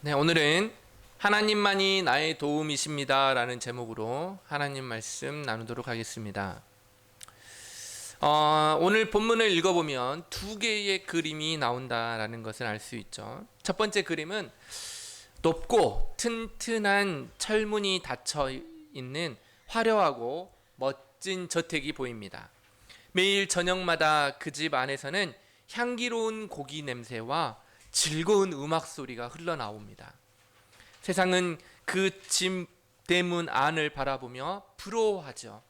네, 오늘은 하나님만이 나의 도움이십니다 라는 제목으로 하나님 말씀 나누도록 하겠습니다. 오늘 본문을 읽어보면 두 개의 그림이 나온다라는 것을 알 수 있죠. 첫 번째 그림은 높고 튼튼한 철문이 닫혀 있는 화려하고 멋진 저택이 보입니다. 매일 저녁마다 그 집 안에서는 향기로운 고기 냄새와 즐거운 음악 소리가 흘러나옵니다. 세상은 그 집 대문 안을 바라보며 부러워하죠.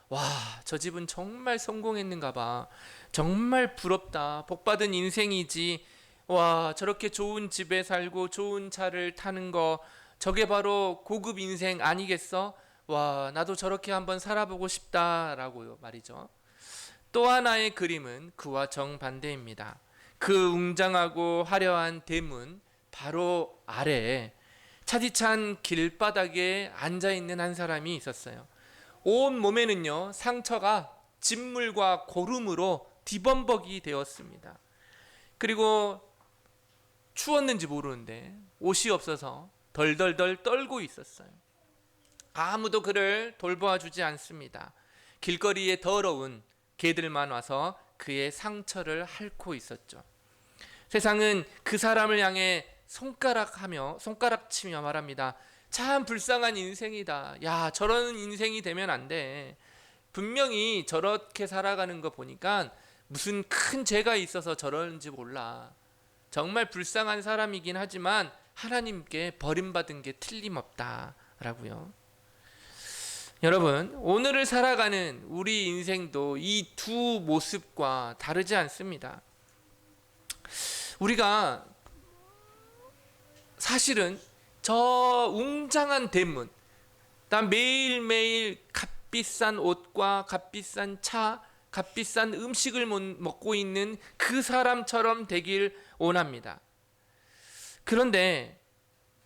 와, 저 집은 정말 성공했는가 봐. 정말 부럽다. 복받은 인생이지. 와, 저렇게 좋은 집에 살고 좋은 차를 타는 거, 저게 바로 고급 인생 아니겠어? 와, 나도 저렇게 한번 살아보고 싶다라고 말이죠. 또 하나의 그림은 그와 정반대입니다. 그 웅장하고 화려한 대문 바로 아래에 차디찬 길바닥에 앉아있는 한 사람이 있었어요. 온 몸에는요, 상처가 진물과 고름으로 뒤범벅이 되었습니다. 그리고 추웠는지 모르는데 옷이 없어서 덜덜덜 떨고 있었어요. 아무도 그를 돌보아 주지 않습니다. 길거리에 더러운 개들만 와서 그의 상처를 핥고 있었죠. 세상은 그 사람을 향해 손가락치며 말합니다. 참 불쌍한 인생이다. 야, 저런 인생이 되면 안 돼. 분명히 저렇게 살아가는 거 보니까 무슨 큰 죄가 있어서 저런지 몰라. 정말 불쌍한 사람이긴 하지만 하나님께 버림받은 게 틀림없다라고요. 여러분, 오늘을 살아가는 우리 인생도 이 두 모습과 다르지 않습니다. 우리가 사실은 저 웅장한 대문, 매일매일 값비싼 옷과 값비싼 차, 값비싼 음식을 먹고 있는 그 사람처럼 되길 원합니다. 그런데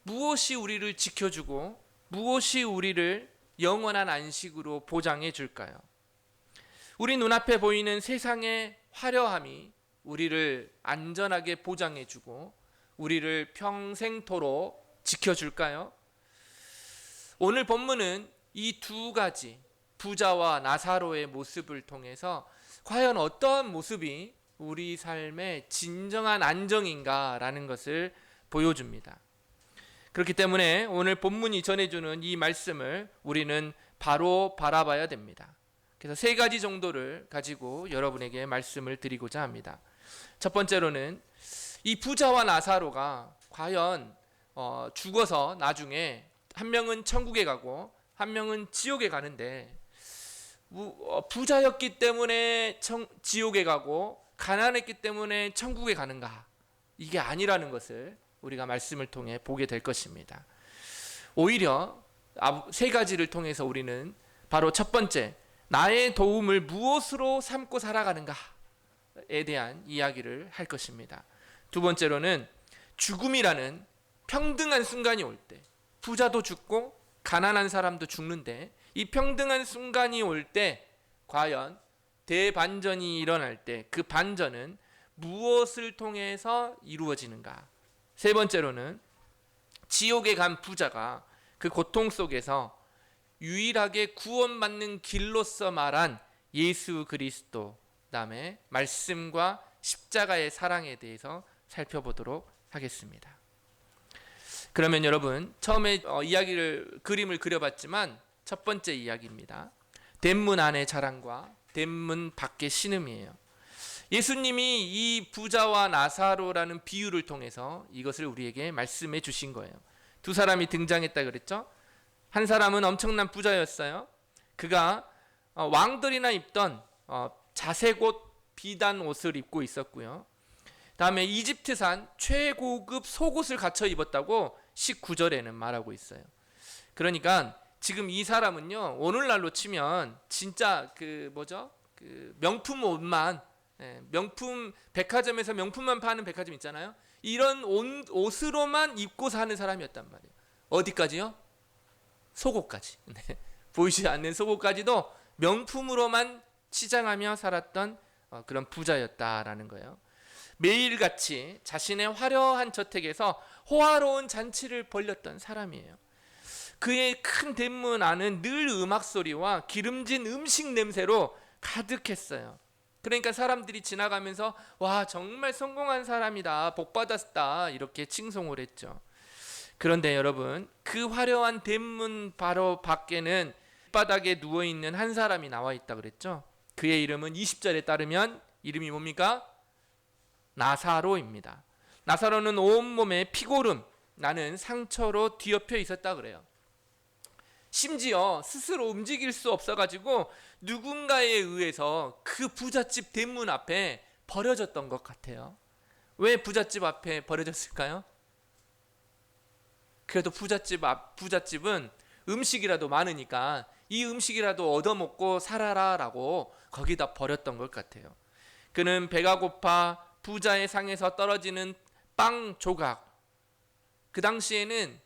무엇이 우리를 지켜주고 무엇이 우리를 영원한 안식으로 보장해 줄까요? 우리 눈앞에 보이는 세상의 화려함이 우리를 안전하게 보장해 주고 우리를 평생토록 지켜줄까요? 오늘 본문은 이 두 가지 부자와 나사로의 모습을 통해서 과연 어떠한 모습이 우리 삶의 진정한 안정인가라는 것을 보여줍니다. 그렇기 때문에 오늘 본문이 전해주는 이 말씀을 우리는 바로 바라봐야 됩니다. 그래서 세 가지 정도를 가지고 여러분에게 말씀을 드리고자 합니다. 첫 번째로는 이 부자와 나사로가 과연 죽어서 나중에 한 명은 천국에 가고 한 명은 지옥에 가는데 부자였기 때문에 지옥에 가고 가난했기 때문에 천국에 가는가? 이게 아니라는 것을 우리가 말씀을 통해 보게 될 것입니다. 오히려 세 가지를 통해서 우리는 바로 첫 번째, 나의 도움을 무엇으로 삼고 살아가는가에 대한 이야기를 할 것입니다. 두 번째로는 죽음이라는 평등한 순간이 올 때, 부자도 죽고 가난한 사람도 죽는데 이 평등한 순간이 올 때 과연 대반전이 일어날 때 그 반전은 무엇을 통해서 이루어지는가? 세 번째로는 지옥에 간 부자가 그 고통 속에서 유일하게 구원받는 길로서 말한 예수 그리스도, 그다음에 말씀과 십자가의 사랑에 대해서 살펴보도록 하겠습니다. 그러면 여러분, 처음에 그림을 그려봤지만 첫 번째 이야기입니다. 대문 안의 자랑과 대문 밖의 신음이에요. 예수님이 이 부자와 나사로라는 비유를 통해서 이것을 우리에게 말씀해 주신 거예요. 두 사람이 등장했다 그랬죠? 한 사람은 엄청난 부자였어요. 그가 왕들이나 입던 자색 옷, 비단 옷을 입고 있었고요. 다음에 이집트산 최고급 속옷을 갖춰 입었다고 19절에는 말하고 있어요. 그러니까 지금 이 사람은요, 오늘날로 치면 진짜 명품 옷만, 명품 백화점에서 명품만 파는 백화점 있잖아요. 이런 옷으로만 입고 사는 사람이었단 말이에요. 어디까지요? 속옷까지. 보이지 않는 속옷까지도 명품으로만 치장하며 살았던 그런 부자였다라는 거예요. 매일같이 자신의 화려한 저택에서 호화로운 잔치를 벌였던 사람이에요. 그의 큰 대문 안은 늘 음악 소리와 기름진 음식 냄새로 가득했어요. 그러니까 사람들이 지나가면서 와, 정말 성공한 사람이다, 복 받았다, 이렇게 칭송을 했죠. 그런데 여러분, 그 화려한 대문 바로 밖에는 바닥에 누워있는 한 사람이 나와 있다 그랬죠. 그의 이름은 20절에 따르면 이름이 뭡니까? 나사로입니다. 나사로는 온몸에 피고름 나는 상처로 뒤엎여 있었다 그래요. 심지어 스스로 움직일 수 없어가지고 누군가에 의해서 그 부잣집 대문 앞에 버려졌던 것 같아요. 왜 부잣집 앞에 버려졌을까요? 그래도 부잣집은 음식이라도 많으니까 이 음식이라도 얻어먹고 살아라 라고 거기다 버렸던 것 같아요. 그는 배가 고파 부자의 상에서 떨어지는 빵 조각, 그 당시에는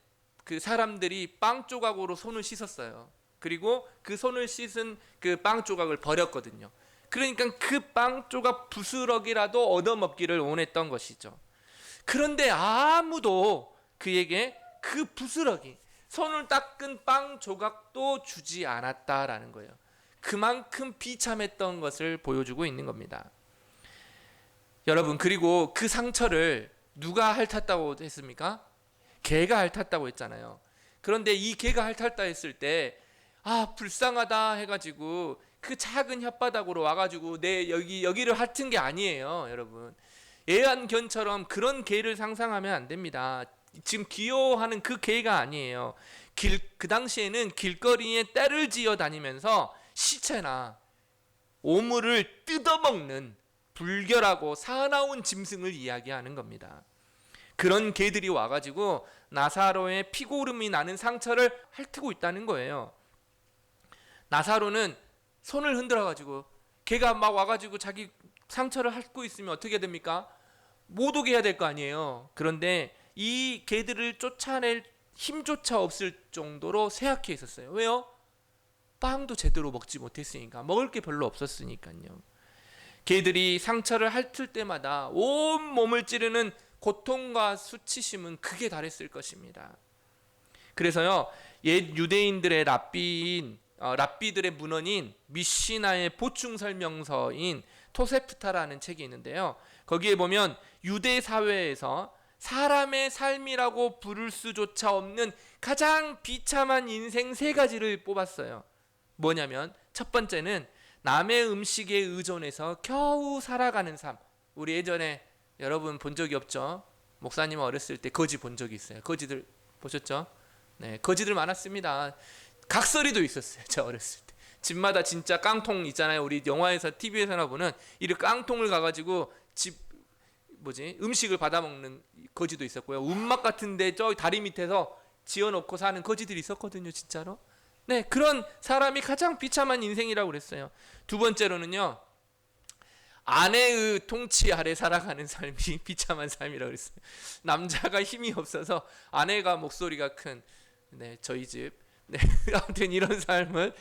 그 사람들이 빵 조각으로 손을 씻었어요. 그리고 그 손을 씻은 그 빵 조각을 버렸거든요. 그러니까 그 빵 조각 부스러기라도 얻어먹기를 원했던 것이죠. 그런데 아무도 그에게 그 부스러기, 손을 닦은 빵 조각도 주지 않았다라는 거예요. 그만큼 비참했던 것을 보여주고 있는 겁니다. 여러분, 그리고 그 상처를 누가 핥았다고 했습니까? 개가 핥았다고 했잖아요. 그런데 이 개가 핥았다 했을 때 불쌍하다 해가지고 그 작은 혓바닥으로 와가지고 내 여기를 핥은 게 아니에요. 여러분, 애완견처럼 그런 개를 상상하면 안 됩니다. 지금 귀여워하는 그 개가 아니에요. 그 당시에는 길거리에 떼를 지어 다니면서 시체나 오물을 뜯어먹는 불결하고 사나운 짐승을 이야기하는 겁니다. 그런 개들이 와가지고 나사로의 피고름이 나는 상처를 핥고 있다는 거예요. 나사로는 손을 흔들어가지고 개가 막 와가지고 자기 상처를 핥고 있으면 어떻게 됩니까? 못 오게 해야 될 거 아니에요. 그런데 이 개들을 쫓아낼 힘조차 없을 정도로 쇠약해 있었어요. 왜요? 빵도 제대로 먹지 못했으니까, 먹을 게 별로 없었으니까요. 개들이 상처를 핥을 때마다 온 몸을 찌르는 고통과 수치심은 극에 달했을 것입니다. 그래서요, 옛 유대인들의 랍비들의 문헌인 미시나의 보충 설명서인 토세프타라는 책이 있는데요. 거기에 보면 유대 사회에서 사람의 삶이라고 부를 수조차 없는 가장 비참한 인생 3가지를 뽑았어요. 뭐냐면 첫 번째는 남의 음식에 의존해서 겨우 살아가는 삶. 우리 예전에 여러분 본 적이 없죠? 목사님 어렸을 때 거지 본 적이 있어요. 거지들 보셨죠? 네, 거지들 많았습니다. 각설이도 있었어요. 저 어렸을 때. 집마다 진짜 깡통 있잖아요. 우리 영화에서 TV에서나 보는 이 깡통을 가가지고 음식을 받아먹는 거지도 있었고요. 움막 같은데 저 다리 밑에서 지어놓고 사는 거지들이 있었거든요. 진짜로. 네, 그런 사람이 가장 비참한 인생이라고 그랬어요. 두 번째로는요, 아내의 통치 아래 살아가는 삶이 비참한 삶이라고 그랬어요. 남자가 힘이 없어서 아내가 목소리가 큰, 저희 집, 아무튼 이런 삶은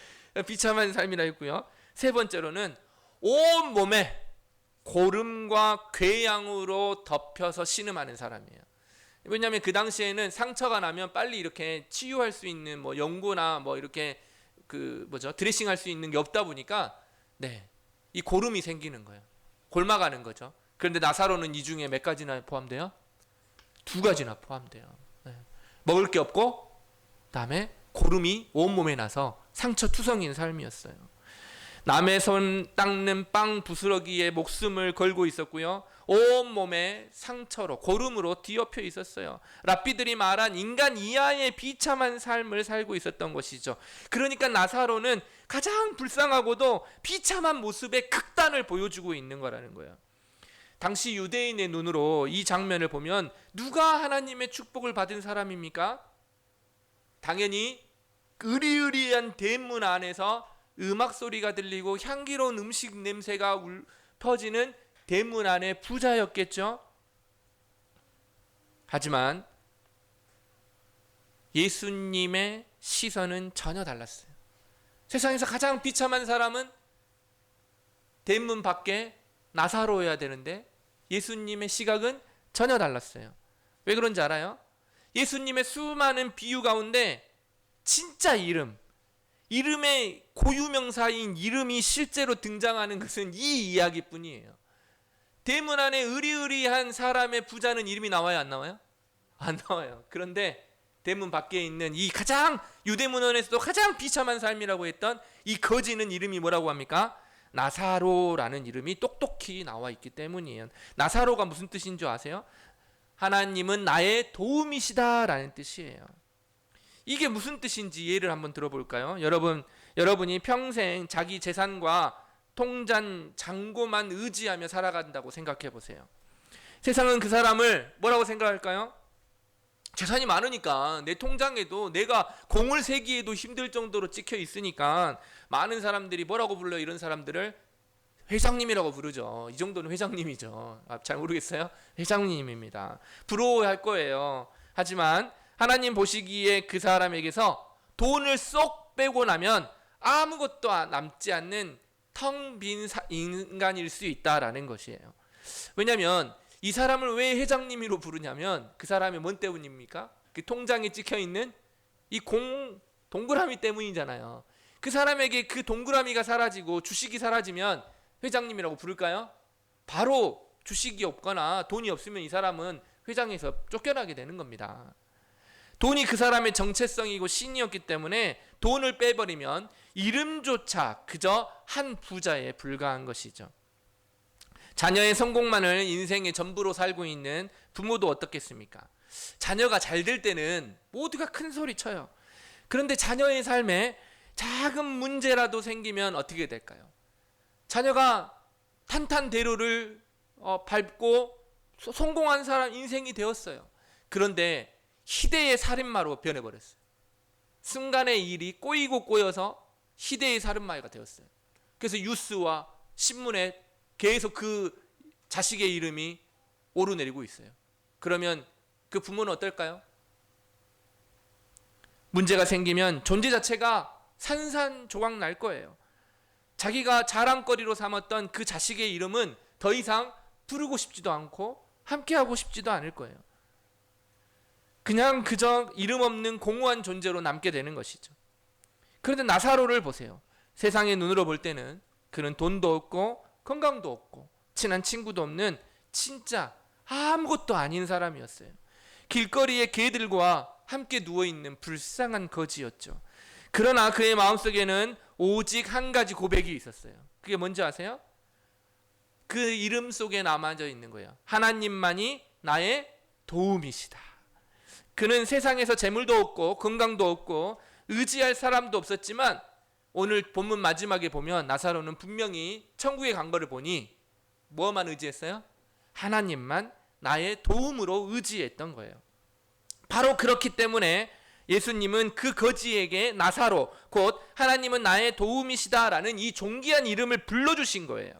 비참한 삶이라 했고요. 세 번째로는 온 몸에 고름과 괴양으로 덮여서 신음하는 사람이에요. 왜냐하면 그 당시에는 상처가 나면 빨리 이렇게 치유할 수 있는 뭐 연고나 이렇게 드레싱할 수 있는 게 없다 보니까 이 고름이 생기는 거예요. 골마가는 거죠. 그런데 나사로는 이 중에 몇 가지나 포함돼요? 2가지나 포함돼요. 먹을 게 없고 그다음에 고름이 온몸에 나서 상처투성인 삶이었어요. 남의 손 닦는 빵 부스러기에 목숨을 걸고 있었고요. 온몸에 상처로 고름으로 뒤엎여 있었어요. 랍비들이 말한 인간 이하의 비참한 삶을 살고 있었던 것이죠. 그러니까 나사로는 가장 불쌍하고도 비참한 모습의 극단을 보여주고 있는 거라는 거예요. 당시 유대인의 눈으로 이 장면을 보면 누가 하나님의 축복을 받은 사람입니까? 당연히 으리으리한 대문 안에서 음악 소리가 들리고 향기로운 음식 냄새가 퍼지는 대문 안의 부자였겠죠. 하지만 예수님의 시선은 전혀 달랐어요. 세상에서 가장 비참한 사람은 대문 밖에 나사로여야 되는데 예수님의 시각은 전혀 달랐어요. 왜 그런지 알아요? 예수님의 수많은 비유 가운데 진짜 이름의 고유명사인 이름이 실제로 등장하는 것은 이 이야기뿐이에요. 대문 안에 의리의리한 사람의 부자는 이름이 나와요, 안 나와요? 안 나와요. 그런데 대문 밖에 있는 이 가장 유대문헌에서도 가장 비참한 삶이라고 했던 이 거지는 이름이 뭐라고 합니까? 나사로라는 이름이 똑똑히 나와 있기 때문이에요. 나사로가 무슨 뜻인 줄 아세요? 하나님은 나의 도움이시다라는 뜻이에요. 이게 무슨 뜻인지 예를 한번 들어볼까요? 여러분이 평생 자기 재산과 통장 잔고만 의지하며 살아간다고 생각해 보세요. 세상은 그 사람을 뭐라고 생각할까요? 재산이 많으니까 내 통장에도 내가 공을 세기에도 힘들 정도로 찍혀 있으니까 많은 사람들이 뭐라고 불러요? 이런 사람들을 회장님이라고 부르죠. 이 정도는 회장님이죠. 잘 모르겠어요? 회장님입니다. 부러워할 거예요. 하지만 하나님 보시기에 그 사람에게서 돈을 쏙 빼고 나면 아무것도 남지 않는 텅 빈 인간일 수 있다라는 것이에요. 왜냐하면 이 사람을 왜 회장님으로 부르냐면 그 사람의 뭔 때문입니까? 그 통장에 찍혀있는 이 동그라미 때문이잖아요. 그 사람에게 그 동그라미가 사라지고 주식이 사라지면 회장님이라고 부를까요? 바로 주식이 없거나 돈이 없으면 이 사람은 회장에서 쫓겨나게 되는 겁니다. 돈이 그 사람의 정체성이고 신이었기 때문에 돈을 빼버리면 이름조차 그저 한 부자에 불과한 것이죠. 자녀의 성공만을 인생의 전부로 살고 있는 부모도 어떻겠습니까? 자녀가 잘 될 때는 모두가 큰 소리 쳐요. 그런데 자녀의 삶에 작은 문제라도 생기면 어떻게 될까요? 자녀가 탄탄대로를 밟고 성공한 사람 인생이 되었어요. 그런데 희대의 살인마로 변해버렸어요. 순간의 일이 꼬이고 꼬여서 희대의 살인마가 되었어요. 그래서 뉴스와 신문에 계속 그 자식의 이름이 오르내리고 있어요. 그러면 그 부모는 어떨까요? 문제가 생기면 존재 자체가 산산조각 날 거예요. 자기가 자랑거리로 삼았던 그 자식의 이름은 더 이상 부르고 싶지도 않고 함께하고 싶지도 않을 거예요. 그냥 그저 이름 없는 공허한 존재로 남게 되는 것이죠. 그런데 나사로를 보세요. 세상의 눈으로 볼 때는 그는 돈도 없고 건강도 없고 친한 친구도 없는 진짜 아무것도 아닌 사람이었어요. 길거리에 개들과 함께 누워있는 불쌍한 거지였죠. 그러나 그의 마음속에는 오직 한 가지 고백이 있었어요. 그게 뭔지 아세요? 그 이름 속에 남아져 있는 거예요. 하나님만이 나의 도움이시다. 그는 세상에서 재물도 없고 건강도 없고 의지할 사람도 없었지만 오늘 본문 마지막에 보면 나사로는 분명히 천국에 간 거를 보니 뭐만 의지했어요? 하나님만 나의 도움으로 의지했던 거예요. 바로 그렇기 때문에 예수님은 그 거지에게 나사로 곧 하나님은 나의 도움이시다라는 이 존귀한 이름을 불러주신 거예요.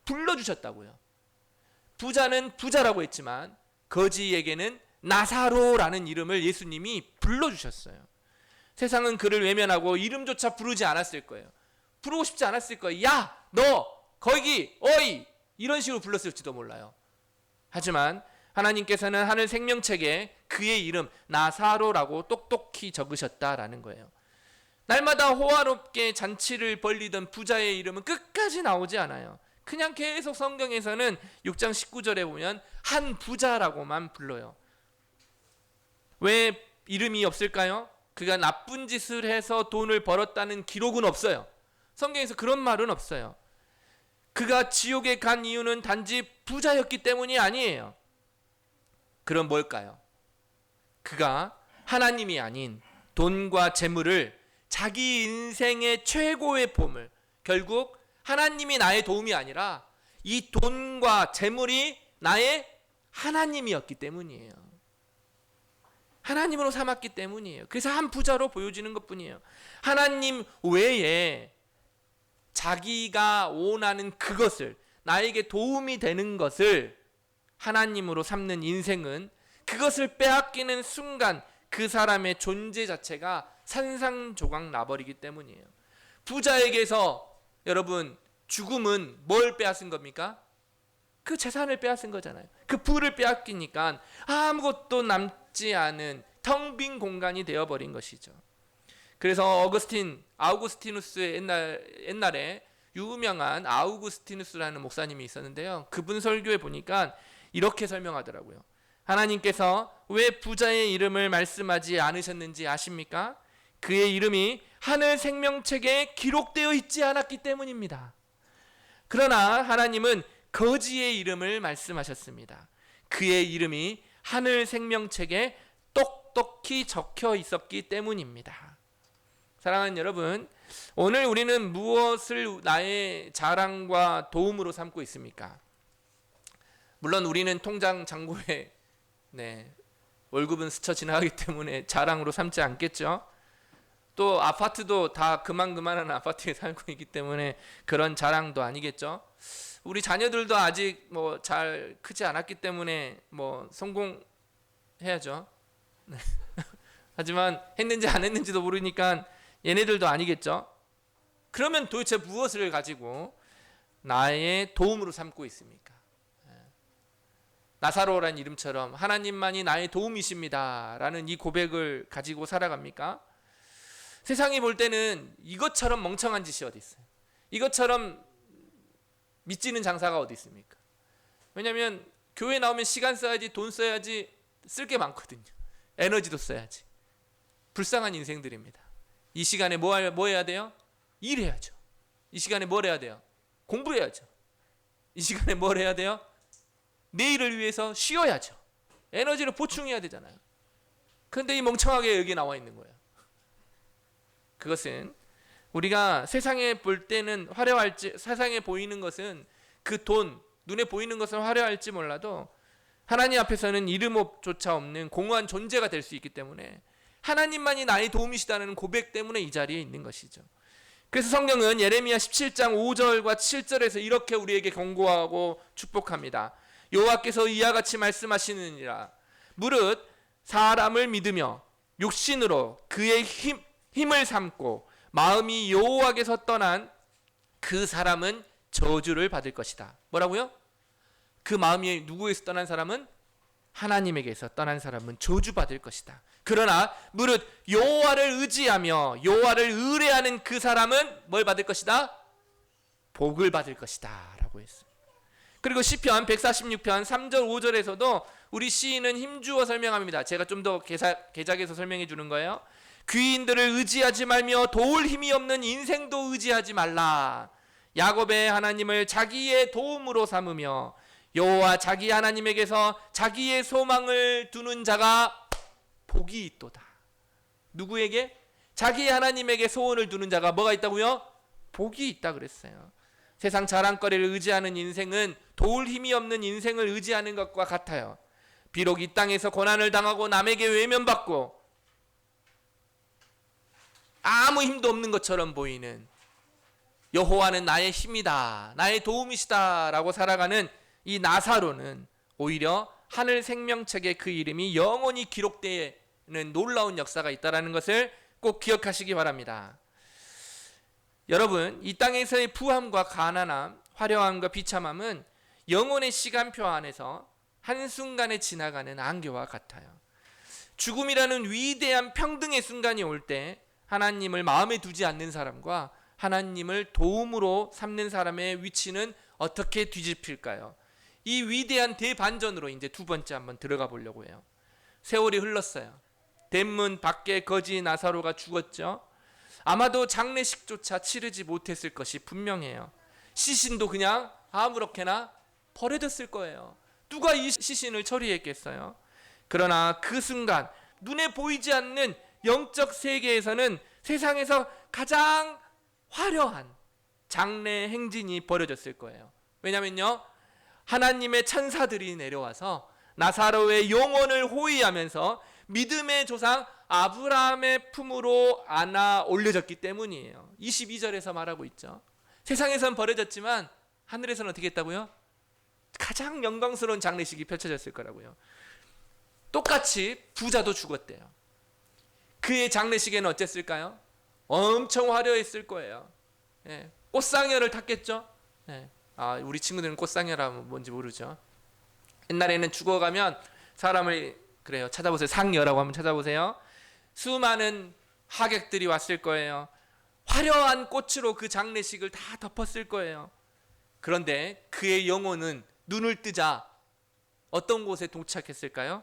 불러주셨다고요. 부자는 부자라고 했지만 거지에게는 나사로라는 이름을 예수님이 불러주셨어요. 세상은 그를 외면하고 이름조차 부르지 않았을 거예요. 부르고 싶지 않았을 거예요. 야, 너 거기 어이 이런 식으로 불렀을지도 몰라요. 하지만 하나님께서는 하늘 생명책에 그의 이름 나사로라고 똑똑히 적으셨다라는 거예요. 날마다 호화롭게 잔치를 벌리던 부자의 이름은 끝까지 나오지 않아요. 그냥 계속 성경에서는 6장 19절에 보면 한 부자라고만 불러요. 왜 이름이 없을까요? 그가 나쁜 짓을 해서 돈을 벌었다는 기록은 없어요. 성경에서 그런 말은 없어요. 그가 지옥에 간 이유는 단지 부자였기 때문이 아니에요. 그럼 뭘까요? 그가 하나님이 아닌 돈과 재물을 자기 인생의 최고의 보물, 결국 하나님이 나의 도움이 아니라 이 돈과 재물이 나의 하나님이었기 때문이에요. 하나님으로 삼았기 때문이에요. 그래서 한 부자로 보여지는 것뿐이에요. 하나님 외에 자기가 원하는 그것을, 나에게 도움이 되는 것을 하나님으로 삼는 인생은 그것을 빼앗기는 순간 그 사람의 존재 자체가 산산조각 나버리기 때문이에요. 부자에게서 여러분 죽음은 뭘 빼앗은 겁니까? 그 재산을 빼앗은 거잖아요. 그 부를 빼앗기니까 아무것도 남지 않은 텅 빈 공간이 되어버린 것이죠. 그래서 아우구스티누스의 옛날에 유명한 아우구스티누스라는 목사님이 있었는데요. 그분 설교에 보니까 이렇게 설명하더라고요. 하나님께서 왜 부자의 이름을 말씀하지 않으셨는지 아십니까? 그의 이름이 하늘 생명책에 기록되어 있지 않았기 때문입니다. 그러나 하나님은 거지의 이름을 말씀하셨습니다. 그의 이름이 하늘 생명책에 똑똑히 적혀 있었기 때문입니다. 사랑하는 여러분, 오늘 우리는 무엇을 나의 자랑과 도움으로 삼고 있습니까? 물론 우리는 통장 잔고에 월급은 스쳐 지나가기 때문에 자랑으로 삼지 않겠죠. 또 아파트도 다 그만한 아파트에 살고 있기 때문에 그런 자랑도 아니겠죠. 우리 자녀들도 아직 뭐 잘 크지 않았기 때문에 뭐 성공해야죠. 하지만 했는지 안 했는지도 모르니까 얘네들도 아니겠죠. 그러면 도대체 무엇을 가지고 나의 도움으로 삼고 있습니까? 나사로라는 이름처럼 하나님만이 나의 도움이십니다 라는 이 고백을 가지고 살아갑니까? 세상이 볼 때는 이것처럼 멍청한 짓이 어디 있어요? 이것처럼 믿지는 장사가 어디 있습니까? 왜냐하면 교회 나오면 시간 써야지, 돈 써야지, 쓸 게 많거든요. 에너지도 써야지. 불쌍한 인생들입니다. 이 시간에 뭐 해야 돼요? 일해야죠. 이 시간에 뭘 해야 돼요? 공부해야죠. 이 시간에 뭘 해야 돼요? 내일을 위해서 쉬어야죠. 에너지를 보충해야 되잖아요. 그런데 이 멍청하게 여기 나와 있는 거예요. 그것은 우리가 세상에 볼 때는 화려할지, 세상에 보이는 것은 그 돈, 눈에 보이는 것은 화려할지 몰라도 하나님 앞에서는 이름조차 없는 공허한 존재가 될 수 있기 때문에 하나님만이 나의 도움이시다는 고백 때문에 이 자리에 있는 것이죠. 그래서 성경은 예레미야 17장 5절과 7절에서 이렇게 우리에게 경고하고 축복합니다. 여호와께서 이와 같이 말씀하시느니라. 무릇 사람을 믿으며 육신으로 그의 힘을 삼고 마음이 여호와께서 떠난 그 사람은 저주를 받을 것이다. 뭐라고요? 그 마음이 누구에서 떠난 사람은? 하나님에게서 떠난 사람은 저주받을 것이다. 그러나 무릇 여호와를 의지하며 여호와를 의뢰하는 그 사람은 뭘 받을 것이다? 복을 받을 것이다 라고 했습니다. 그리고 시편 146편 3절 5절에서도 우리 시인은 힘주어 설명합니다. 제가 좀 더 개작해서 설명해 주는 거예요. 귀인들을 의지하지 말며 도울 힘이 없는 인생도 의지하지 말라. 야곱의 하나님을 자기의 도움으로 삼으며 여호와 자기 하나님에게서 자기의 소망을 두는 자가 복이 있도다. 누구에게? 자기 하나님에게 소원을 두는 자가 뭐가 있다고요? 복이 있다 그랬어요. 세상 자랑거리를 의지하는 인생은 도울 힘이 없는 인생을 의지하는 것과 같아요. 비록 이 땅에서 고난을 당하고 남에게 외면받고 아무 힘도 없는 것처럼 보이는, 여호와는 나의 힘이다, 나의 도움이시다 라고 살아가는 이 나사로는 오히려 하늘 생명책에 그 이름이 영원히 기록되는 놀라운 역사가 있다는 것을 꼭 기억하시기 바랍니다. 여러분, 이 땅에서의 부함과 가난함, 화려함과 비참함은 영혼의 시간표 안에서 한순간에 지나가는 안개와 같아요. 죽음이라는 위대한 평등의 순간이 올 때 하나님을 마음에 두지 않는 사람과 하나님을 도움으로 삼는 사람의 위치는 어떻게 뒤집힐까요? 이 위대한 대반전으로 이제 두 번째 한번 들어가 보려고 해요. 세월이 흘렀어요. 대문 밖에 거지 나사로가 죽었죠. 아마도 장례식조차 치르지 못했을 것이 분명해요. 시신도 그냥 아무렇게나 버려졌을 거예요. 누가 이 시신을 처리했겠어요? 그러나 그 순간 눈에 보이지 않는 영적 세계에서는 세상에서 가장 화려한 장례 행진이 벌어졌을 거예요. 왜냐면요, 하나님의 천사들이 내려와서 나사로의 영혼을 호위하면서 믿음의 조상 아브라함의 품으로 안아 올려졌기 때문이에요. 22절에서 말하고 있죠. 세상에선 버려졌지만 하늘에서는 어떻게 했다고요? 가장 영광스러운 장례식이 펼쳐졌을 거라고요. 똑같이 부자도 죽었대요. 그의 장례식에는 어땠을까요? 엄청 화려했을 거예요. 꽃상여를 탔겠죠. 우리 친구들은 꽃상여라면 뭔지 모르죠. 옛날에는 죽어가면 사람을 그래요. 찾아보세요. 상여라고 한번 찾아보세요. 수많은 하객들이 왔을 거예요. 화려한 꽃으로 그 장례식을 다 덮었을 거예요. 그런데 그의 영혼은 눈을 뜨자 어떤 곳에 도착했을까요?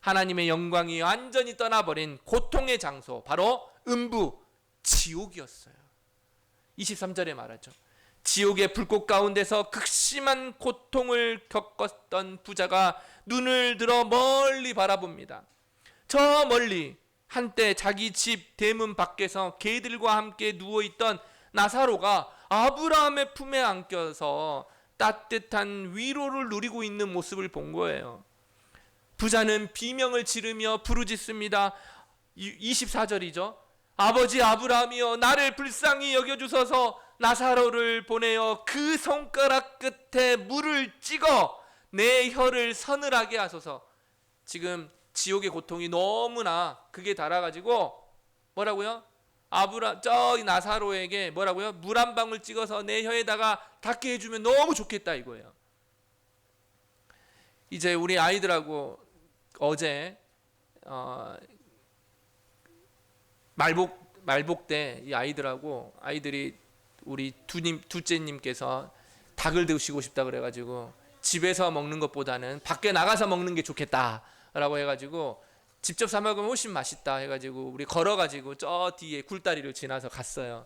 하나님의 영광이 완전히 떠나버린 고통의 장소, 바로 음부, 지옥이었어요. 23절에 말하죠. 지옥의 불꽃 가운데서 극심한 고통을 겪었던 부자가 눈을 들어 멀리 바라봅니다. 저 멀리 한때 자기 집 대문 밖에서 개들과 함께 누워있던 나사로가 아브라함의 품에 안겨서 따뜻한 위로를 누리고 있는 모습을 본 거예요. 부자는 비명을 지르며 부르짖습니다. 24절이죠. 아버지 아브라함이여, 나를 불쌍히 여겨주소서. 나사로를 보내어 그 손가락 끝에 물을 찍어 내 혀를 서늘하게 하소서. 지금 지옥의 고통이 너무나 극에 달아가지고 뭐라고요? 저기 나사로에게 뭐라고요? 물 한 방울 찍어서 내 혀에다가 닿게 해주면 너무 좋겠다 이거예요. 이제 우리 아이들하고 어제 말복 때 이 아이들이 우리 둘째님께서 닭을 드시고 싶다 그래가지고 집에서 먹는 것보다는 밖에 나가서 먹는 게 좋겠다라고 해가지고 직접 사 먹으면 훨씬 맛있다 해가지고 우리 걸어가지고 저 뒤에 굴다리를 지나서 갔어요.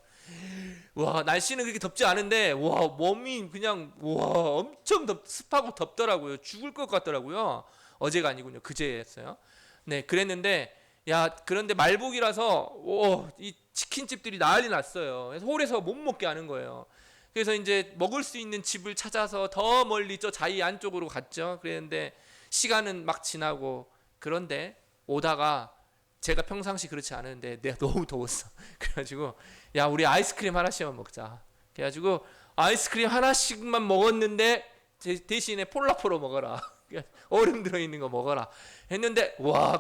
와, 날씨는 그렇게 덥지 않은데 와, 몸이 그냥 엄청 습하고 덥더라고요. 죽을 것 같더라고요. 어제가 아니군요. 그제였어요. 네, 그랬는데 그런데 말복이라서 이 치킨집들이 난리 났어요. 그래서 홀에서 못 먹게 하는 거예요. 그래서 이제 먹을 수 있는 집을 찾아서 더 멀리 저 자이 안쪽으로 갔죠. 그랬는데 시간은 막 지나고, 그런데 오다가 제가 평상시 그렇지 않은데 내가 너무 더웠어. 그래가지고 우리 아이스크림 하나씩만 먹자. 그래가지고 아이스크림 하나씩만 먹었는데 대신에 폴라포로 먹어라. 얼음 들어있는 거 먹어라 했는데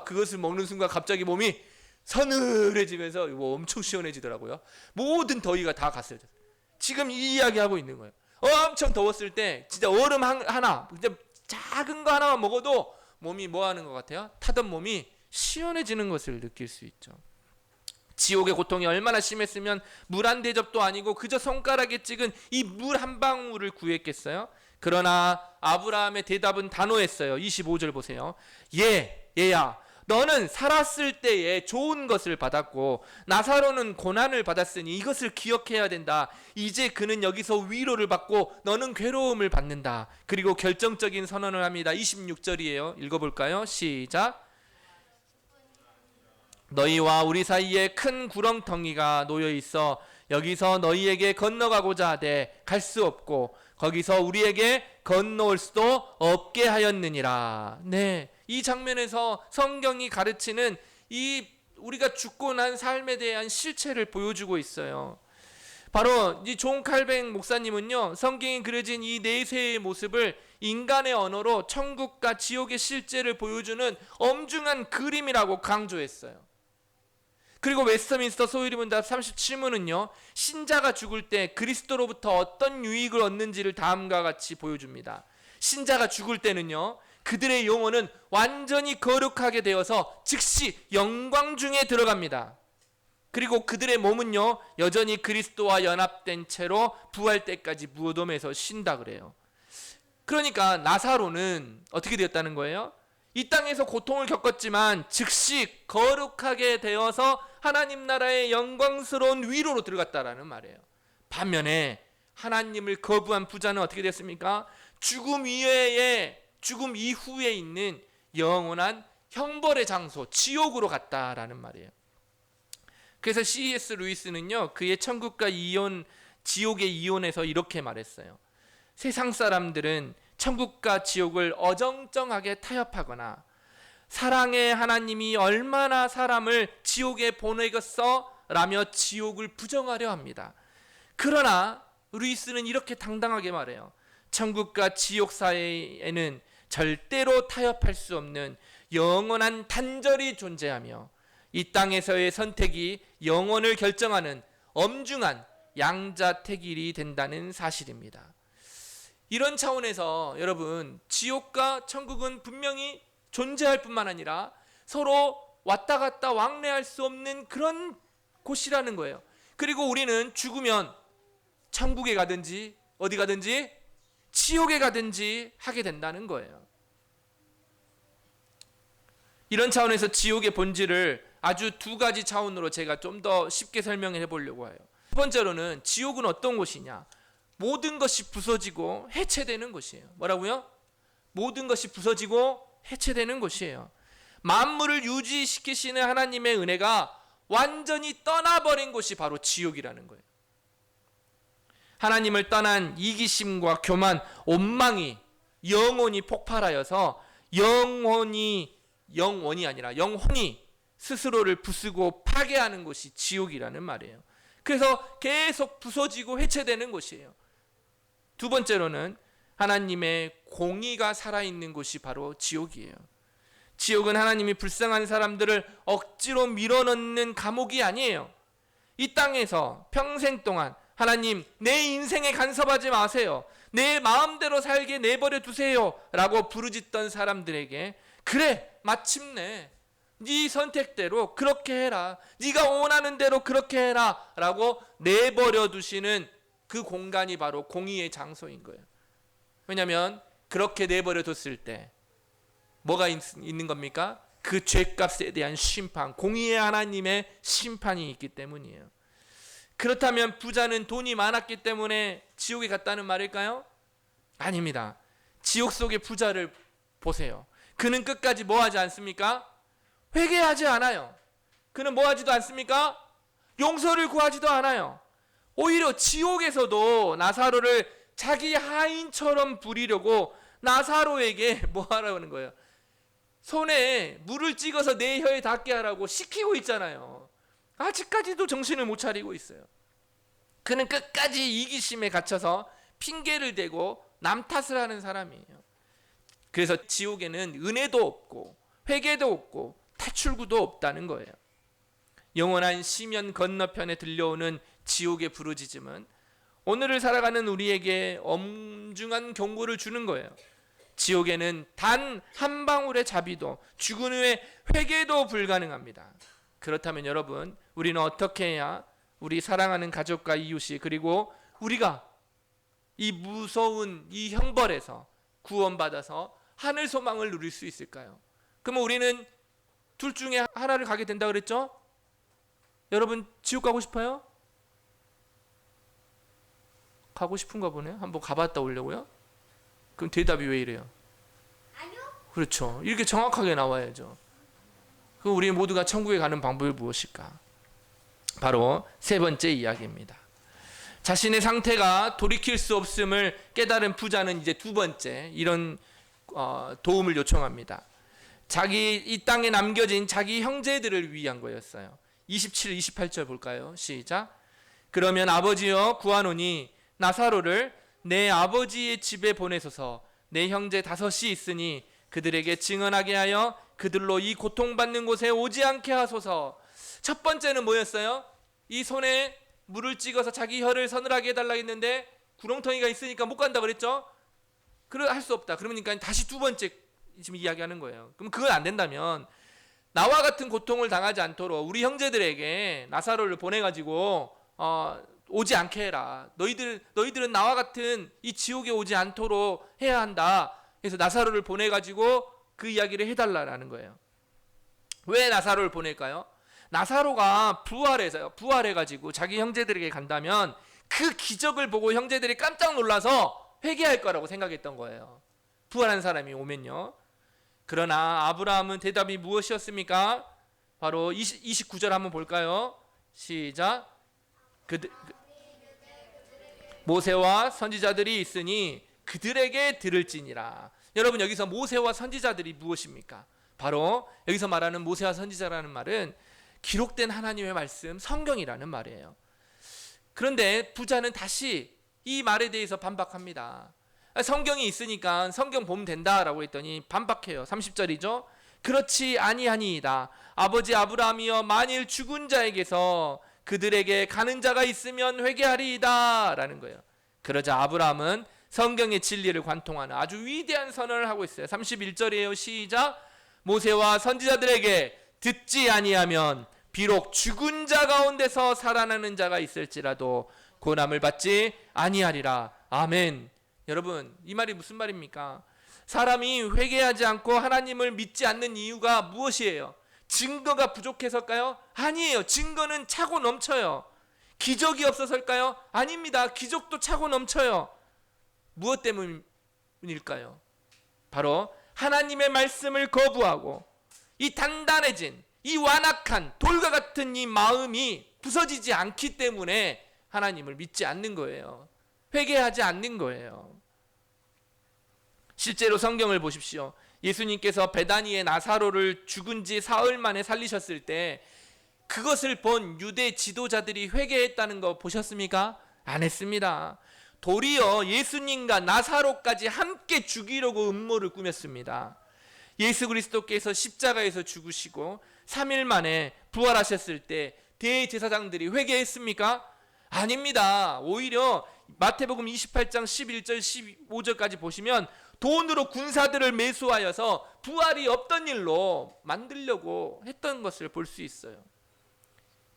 그것을 먹는 순간 갑자기 몸이 서늘해지면서 엄청 시원해지더라고요. 모든 더위가 다 갔어요. 지금 이 이야기 하고 있는 거예요. 엄청 더웠을 때 진짜 얼음 하나, 진짜 작은 거 하나만 먹어도 몸이 뭐 하는 것 같아요? 타던 몸이 시원해지는 것을 느낄 수 있죠. 지옥의 고통이 얼마나 심했으면 물 한 대접도 아니고 그저 손가락에 찍은 이 물 한 방울을 구했겠어요? 그러나 아브라함의 대답은 단호했어요. 25절 보세요. 얘야, 너는 살았을 때에 좋은 것을 받았고 나사로는 고난을 받았으니 이것을 기억해야 된다. 이제 그는 여기서 위로를 받고 너는 괴로움을 받는다. 그리고 결정적인 선언을 합니다. 26절이에요. 읽어볼까요? 시작. 너희와 우리 사이에 큰 구렁텅이가 놓여 있어 여기서 너희에게 건너가고자 하되 갈 수 없고 거기서 우리에게 건너올 수도 없게 하였느니라. 네, 이 장면에서 성경이 가르치는 이 우리가 죽고 난 삶에 대한 실체를 보여주고 있어요. 바로 이 존 칼뱅 목사님은요, 성경에 그려진 이 내세의 모습을 인간의 언어로 천국과 지옥의 실제를 보여주는 엄중한 그림이라고 강조했어요. 그리고 웨스터민스터 소유리문답 37문은요, 신자가 죽을 때 그리스도로부터 어떤 유익을 얻는지를 다음과 같이 보여줍니다. 신자가 죽을 때는요, 그들의 영혼은 완전히 거룩하게 되어서 즉시 영광 중에 들어갑니다. 그리고 그들의 몸은요, 여전히 그리스도와 연합된 채로 부활 때까지 무덤에서 쉰다 그래요. 그러니까 나사로는 어떻게 되었다는 거예요? 이 땅에서 고통을 겪었지만 즉시 거룩하게 되어서 하나님 나라의 영광스러운 위로로 들어갔다라는 말이에요. 반면에 하나님을 거부한 부자는 어떻게 됐습니까? 죽음 이후에 있는 영원한 형벌의 장소, 지옥으로 갔다라는 말이에요. 그래서 C.S. 루이스는요, 그의 천국과 지옥의 이혼에서 이렇게 말했어요. 세상 사람들은 천국과 지옥을 어정쩡하게 타협하거나 사랑의 하나님이 얼마나 사람을 지옥에 보내겠어? 라며 지옥을 부정하려 합니다. 그러나 루이스는 이렇게 당당하게 말해요. 천국과 지옥 사이에는 절대로 타협할 수 없는 영원한 단절이 존재하며 이 땅에서의 선택이 영혼을 결정하는 엄중한 양자택일이 된다는 사실입니다. 이런 차원에서 여러분, 지옥과 천국은 분명히 존재할 뿐만 아니라 서로 왔다 갔다 왕래할 수 없는 그런 곳이라는 거예요. 그리고 우리는 죽으면 천국에 가든지 어디 가든지 지옥에 가든지 하게 된다는 거예요. 이런 차원에서 지옥의 본질을 아주 두 가지 차원으로 제가 좀 더 쉽게 설명해 보려고 해요. 첫 번째로는 지옥은 어떤 곳이냐? 모든 것이 부서지고 해체되는 곳이에요. 뭐라고요? 모든 것이 부서지고 해체되는 곳이에요. 만물을 유지시키시는 하나님의 은혜가 완전히 떠나버린 곳이 바로 지옥이라는 거예요. 하나님을 떠난 이기심과 교만, 원망이 영원히 폭발하여서 영혼이 아니라 영혼이 스스로를 부수고 파괴하는 곳이 지옥이라는 말이에요. 그래서 계속 부서지고 해체되는 곳이에요. 두 번째로는 하나님의 공의가 살아있는 곳이 바로 지옥이에요. 지옥은 하나님이 불쌍한 사람들을 억지로 밀어넣는 감옥이 아니에요. 이 땅에서 평생 동안 하나님, 내 인생에 간섭하지 마세요, 내 마음대로 살게 내버려 두세요 라고 부르짖던 사람들에게, 그래, 마침내 네 선택대로 그렇게 해라, 네가 원하는 대로 그렇게 해라 라고 내버려 두시는 그 공간이 바로 공의의 장소인 거예요. 왜냐하면 그렇게 내버려 뒀을 때 뭐가 있는 겁니까? 그 죄값에 대한 심판, 공의의 하나님의 심판이 있기 때문이에요. 그렇다면 부자는 돈이 많았기 때문에 지옥에 갔다는 말일까요? 아닙니다. 지옥 속의 부자를 보세요. 그는 끝까지 뭐 하지 않습니까? 회개하지 않아요. 그는 뭐 하지도 않습니까? 용서를 구하지도 않아요. 오히려 지옥에서도 나사로를 자기 하인처럼 부리려고 나사로에게 뭐 하라는 거예요? 손에 물을 찍어서 내 혀에 닿게 하라고 시키고 있잖아요. 아직까지도 정신을 못 차리고 있어요. 그는 끝까지 이기심에 갇혀서 핑계를 대고 남 탓을 하는 사람이에요. 그래서 지옥에는 은혜도 없고 회개도 없고 탈출구도 없다는 거예요. 영원한 시면 건너편에 들려오는 지옥의 부르짖음은 오늘을 살아가는 우리에게 엄중한 경고를 주는 거예요. 지옥에는 단 한 방울의 자비도, 죽은 후에 회개도 불가능합니다. 그렇다면 여러분, 우리는 어떻게 해야 우리 사랑하는 가족과 이웃이, 그리고 우리가 이 무서운 이 형벌에서 구원받아서 하늘 소망을 누릴 수 있을까요? 그러면 우리는 둘 중에 하나를 가게 된다 그랬죠? 여러분, 지옥 가고 싶어요? 가고 싶은가 보네요. 한번 가봤다 오려고요? 그럼 대답이 왜 이래요? 아니요. 그렇죠. 이렇게 정확하게 나와야죠. 그럼 우리 모두가 천국에 가는 방법이 무엇일까? 바로 세 번째 이야기입니다. 자신의 상태가 돌이킬 수 없음을 깨달은 부자는 이제 두 번째 이런 도움을 요청합니다. 이 땅에 남겨진 자기 형제들을 위한 거였어요. 27, 28절 볼까요? 시작. 그러면 아버지여 구하노니 나사로를 내 아버지의 집에 보내소서. 내 형제 5이 있으니 그들에게 증언하게 하여 그들로 이 고통받는 곳에 오지 않게 하소서. 첫 번째는 뭐였어요? 이 손에 물을 찍어서 자기 혀를 서늘하게 해달라 했는데 구렁텅이가 있으니까 못 간다 그랬죠? 할 수 없다. 그러니까 다시 두 번째 지금 이야기하는 거예요. 그럼 그건 안 된다면 나와 같은 고통을 당하지 않도록 우리 형제들에게 나사로를 보내가지고 오지 않게 해라. 너희들은 나와 같은 이 지옥에 오지 않도록 해야 한다. 그래서 나사로를 보내가지고 그 이야기를 해달라라는 거예요. 왜 나사로를 보낼까요? 나사로가 부활해가지고 자기 형제들에게 간다면 그 기적을 보고 형제들이 깜짝 놀라서 회개할 거라고 생각했던 거예요. 부활한 사람이 오면요. 그러나 아브라함은 대답이 무엇이었습니까? 바로 29절 한번 볼까요? 시작. 모세와 선지자들이 있으니 그들에게 들을지니라. 여러분, 여기서 모세와 선지자들이 무엇입니까? 바로 여기서 말하는 모세와 선지자라는 말은 기록된 하나님의 말씀, 성경이라는 말이에요. 그런데 부자는 다시 이 말에 대해서 반박합니다. 성경이 있으니까 성경 보면 된다라고 했더니 반박해요. 30절이죠. 그렇지 아니하니이다. 아버지 아브라함이여 만일 죽은 자에게서 그들에게 가는 자가 있으면 회개하리이다 라는 거예요. 그러자 아브라함은 성경의 진리를 관통하는 아주 위대한 선언을 하고 있어요. 31절이에요. 시작. 모세와 선지자들에게 듣지 아니하면 비록 죽은 자 가운데서 살아나는 자가 있을지라도 고난을 받지 아니하리라. 아멘. 여러분, 이 말이 무슨 말입니까? 사람이 회개하지 않고 하나님을 믿지 않는 이유가 무엇이에요? 증거가 부족해서일까요? 아니에요. 증거는 차고 넘쳐요. 기적이 없어서일까요? 아닙니다. 기적도 차고 넘쳐요. 무엇 때문일까요? 바로 하나님의 말씀을 거부하고 이 단단해진, 이 완악한 돌과 같은 이 마음이 부서지지 않기 때문에 하나님을 믿지 않는 거예요. 회개하지 않는 거예요. 실제로 성경을 보십시오. 예수님께서 베다니의 나사로를 죽은 지 사흘 만에 살리셨을 때 그것을 본 유대 지도자들이 회개했다는 거 보셨습니까? 안 했습니다. 도리어 예수님과 나사로까지 함께 죽이려고 음모를 꾸몄습니다. 예수 그리스도께서 십자가에서 죽으시고 3일 만에 부활하셨을 때 대제사장들이 회개했습니까? 아닙니다. 오히려 마태복음 28장 11절 15절까지 보시면 돈으로 군사들을 매수하여서 부활이 없던 일로 만들려고 했던 것을 볼 수 있어요.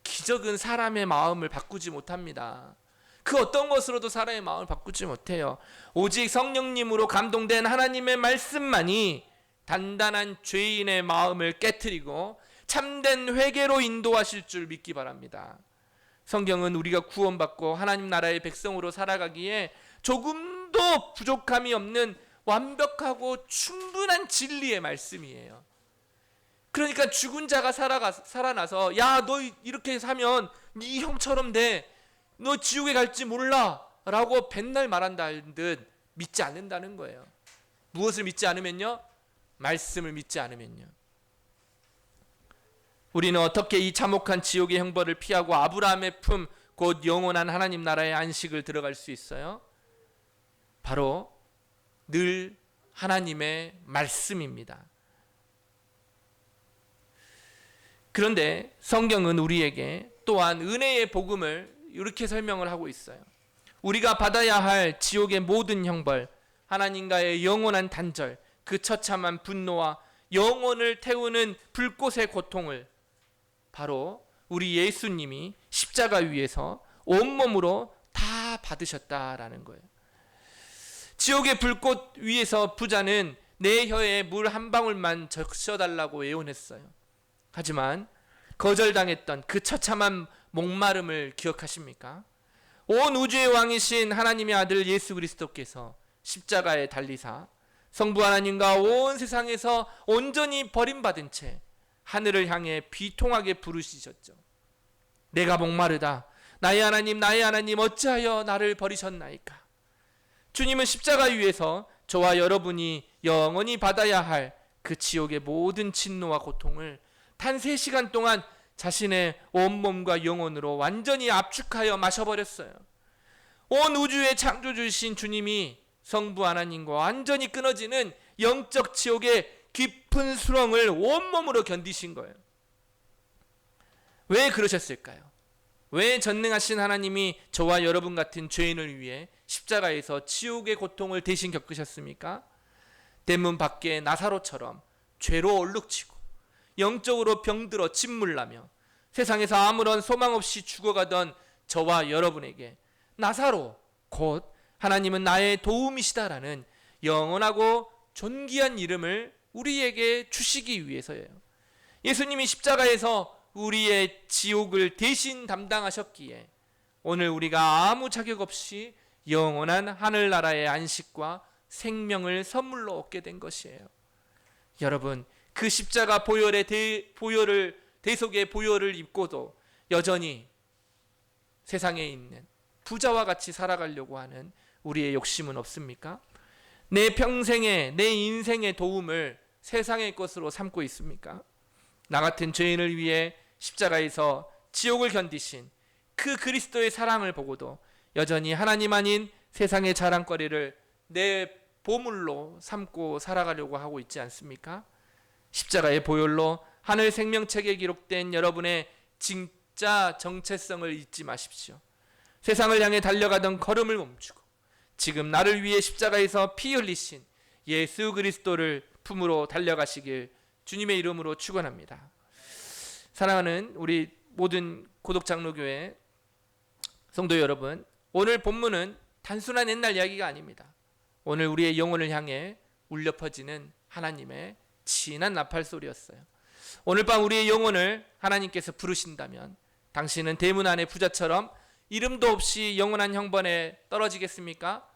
기적은 사람의 마음을 바꾸지 못합니다. 그 어떤 것으로도 사람의 마음을 바꾸지 못해요. 오직 성령님으로 감동된 하나님의 말씀만이 단단한 죄인의 마음을 깨트리고 참된 회개로 인도하실 줄 믿기 바랍니다. 성경은 우리가 구원받고 하나님 나라의 백성으로 살아가기에 조금도 부족함이 없는 완벽하고 충분한 진리의 말씀이에요. 그러니까 죽은 자가 살아나서 야, 너 이렇게 사면 네 형처럼 돼. 너 지옥에 갈지 몰라 라고 백날 말한다는 듯 믿지 않는다는 거예요. 무엇을 믿지 않으면요? 말씀을 믿지 않으면요. 우리는 어떻게 이 참혹한 지옥의 형벌을 피하고 아브라함의 품, 곧 영원한 하나님 나라의 안식을 들어갈 수 있어요? 바로 늘 하나님의 말씀입니다. 그런데 성경은 우리에게 또한 은혜의 복음을 이렇게 설명을 하고 있어요. 우리가 받아야 할 지옥의 모든 형벌, 하나님과의 영원한 단절, 그 처참한 분노와 영혼을 태우는 불꽃의 고통을 바로 우리 예수님이 십자가 위에서 온몸으로 다 받으셨다라는 거예요. 지옥의 불꽃 위에서 부자는 내 혀에 물 한 방울만 적셔달라고 애원했어요. 하지만 거절당했던 그 처참한 목마름을 기억하십니까? 온 우주의 왕이신 하나님의 아들 예수 그리스도께서 십자가에 달리사 성부 하나님과 온 세상에서 온전히 버림받은 채 하늘을 향해 비통하게 부르시셨죠. 내가 목마르다. 나의 하나님 어찌하여 나를 버리셨나이까? 주님은 십자가 위에서 저와 여러분이 영원히 받아야 할 그 지옥의 모든 진노와 고통을 단 3시간 동안 자신의 온몸과 영혼으로 완전히 압축하여 마셔버렸어요. 온 우주의 창조주이신 주님이 성부 하나님과 완전히 끊어지는 영적 지옥의 깊은 수렁을 온몸으로 견디신 거예요. 왜 그러셨을까요? 왜 전능하신 하나님이 저와 여러분 같은 죄인을 위해 십자가에서 지옥의 고통을 대신 겪으셨습니까? 대문 밖에 나사로처럼 죄로 얼룩지고 영적으로 병들어 짓물나며 세상에서 아무런 소망 없이 죽어가던 저와 여러분에게 나사로 곧 하나님은 나의 도움이시다라는 영원하고 존귀한 이름을 우리에게 주시기 위해서예요. 예수님이 십자가에서 우리의 지옥을 대신 담당하셨기에 오늘 우리가 아무 자격 없이 영원한 하늘나라의 안식과 생명을 선물로 얻게 된 것이에요. 여러분, 그 십자가 대속의 보혈을 입고도 여전히 세상에 있는 부자와 같이 살아가려고 하는 우리의 욕심은 없습니까? 내 평생에, 내 인생의 도움을 세상의 것으로 삼고 있습니까? 나 같은 죄인을 위해 십자가에서 지옥을 견디신 그 그리스도의 사랑을 보고도 여전히 하나님 아닌 세상의 자랑거리를 내 보물로 삼고 살아가려고 하고 있지 않습니까? 십자가의 보혈로 하늘 생명책에 기록된 여러분의 진짜 정체성을 잊지 마십시오. 세상을 향해 달려가던 걸음을 멈추고 지금 나를 위해 십자가에서 피 흘리신 예수 그리스도를 품으로 달려가시길 주님의 이름으로 축원합니다. 사랑하는 우리 모든 고독장로교회 성도 여러분, 오늘 본문은 단순한 옛날 이야기가 아닙니다. 오늘 우리의 영혼을 향해 울려 퍼지는 하나님의 진한 나팔 소리였어요. 오늘 밤 우리의 영혼을 하나님께서 부르신다면 당신은 대문 안의 부자처럼 이름도 없이 영원한 형번에 떨어지겠습니까?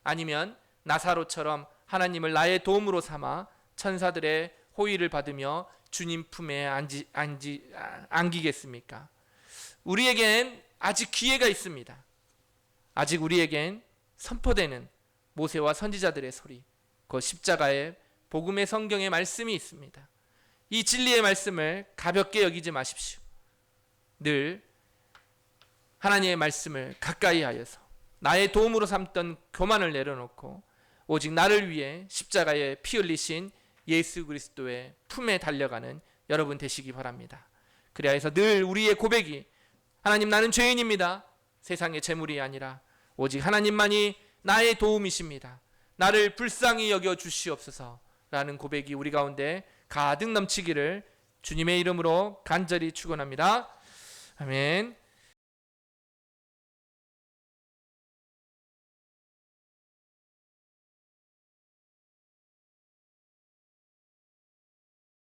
아니면 나사로처럼 하나님을 나의 도움으로 삼아 천사들의 호의를 받으며 주님 품에 안기겠습니까? 우리에겐 아직 기회가 있습니다. 아직 우리에겐 선포되는 모세와 선지자들의 소리, 그 십자가의 복음의 성경의 말씀이 있습니다. 이 진리의 말씀을 가볍게 여기지 마십시오. 늘 하나님의 말씀을 가까이 하여서 나의 도움으로 삼던 교만을 내려놓고 오직 나를 위해 십자가에 피 흘리신 예수 그리스도의 품에 달려가는 여러분 되시기 바랍니다. 그래야 해서 늘 우리의 고백이 하나님, 나는 죄인입니다. 세상의 재물이 아니라 오직 하나님만이 나의 도움이십니다. 나를 불쌍히 여겨 주시옵소서 라는 고백이 우리 가운데 가득 넘치기를 주님의 이름으로 간절히 축원합니다. 아멘.